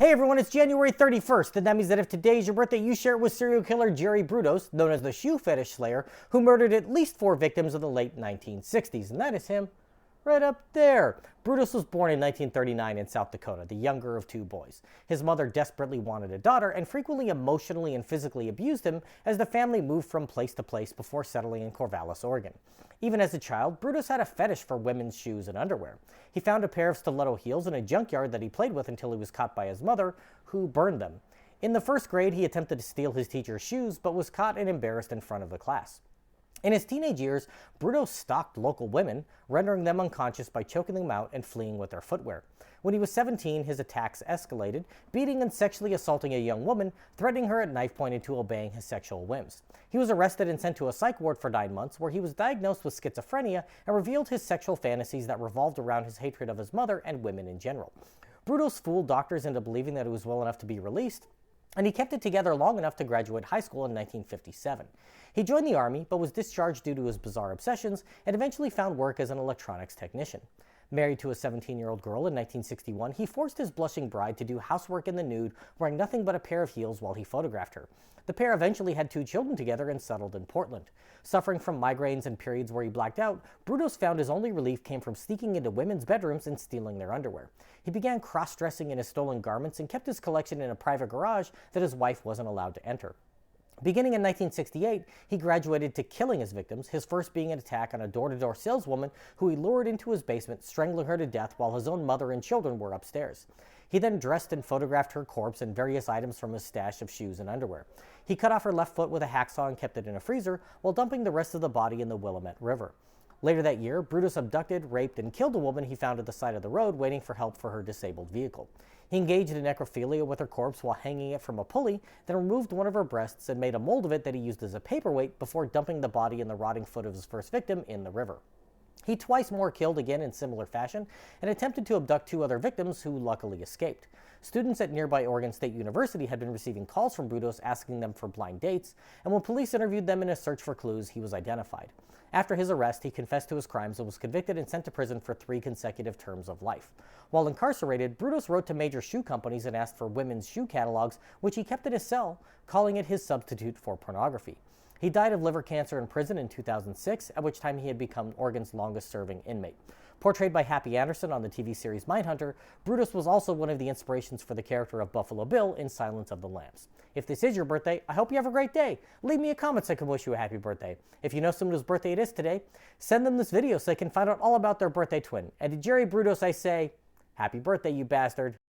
Hey everyone, it's January 31st, and that means that if today is your birthday, you share it with serial killer Jerry Brudos, known as the shoe fetish slayer, who murdered at least 4 victims in the late 1960s, and that is him right up there. Brudos was born in 1939 in South Dakota, the younger of 2 boys. His mother desperately wanted a daughter and frequently emotionally and physically abused him as the family moved from place to place before settling in Corvallis, Oregon. Even as a child, Brudos had a fetish for women's shoes and underwear. He found a pair of stiletto heels in a junkyard that he played with until he was caught by his mother, who burned them. In the 1st grade, he attempted to steal his teacher's shoes, but was caught and embarrassed in front of the class. In his teenage years, Brudos stalked local women, rendering them unconscious by choking them out and fleeing with their footwear. When he was 17, his attacks escalated, beating and sexually assaulting a young woman, threatening her at knife point into obeying his sexual whims. He was arrested and sent to a psych ward for 9 months, where he was diagnosed with schizophrenia and revealed his sexual fantasies that revolved around his hatred of his mother and women in general. Brudos fooled doctors into believing that he was well enough to be released, and he kept it together long enough to graduate high school in 1957. He joined the Army, but was discharged due to his bizarre obsessions, and eventually found work as an electronics technician. Married to a 17-year-old girl in 1961, he forced his blushing bride to do housework in the nude, wearing nothing but a pair of heels while he photographed her. The pair eventually had 2 children together and settled in Portland. Suffering from migraines and periods where he blacked out, Brudos found his only relief came from sneaking into women's bedrooms and stealing their underwear. He began cross-dressing in his stolen garments and kept his collection in a private garage that his wife wasn't allowed to enter. Beginning in 1968, he graduated to killing his victims, his first being an attack on a door-to-door saleswoman who he lured into his basement, strangling her to death while his own mother and children were upstairs. He then dressed and photographed her corpse and various items from his stash of shoes and underwear. He cut off her left foot with a hacksaw and kept it in a freezer while dumping the rest of the body in the Willamette River. Later that year, Brudos abducted, raped, and killed a woman he found at the side of the road waiting for help for her disabled vehicle. He engaged in necrophilia with her corpse while hanging it from a pulley, then removed one of her breasts and made a mold of it that he used as a paperweight before dumping the body and the rotting foot of his first victim in the river. He twice more killed again in similar fashion and attempted to abduct 2 other victims who luckily escaped. Students at nearby Oregon State University had been receiving calls from Brudos asking them for blind dates, and when police interviewed them in a search for clues, he was identified. After his arrest, he confessed to his crimes and was convicted and sent to prison for 3 consecutive terms of life. While incarcerated, Brudos wrote to major shoe companies and asked for women's shoe catalogs, which he kept in his cell, calling it his substitute for pornography. He died of liver cancer in prison in 2006, at which time he had become Oregon's longest-serving inmate. Portrayed by Happy Anderson on the TV series Mindhunter, Brudos was also one of the inspirations for the character of Buffalo Bill in Silence of the Lambs. If this is your birthday, I hope you have a great day. Leave me a comment so I can wish you a happy birthday. If you know someone whose birthday it is today, send them this video so they can find out all about their birthday twin. And to Jerry Brudos I say, happy birthday, you bastard.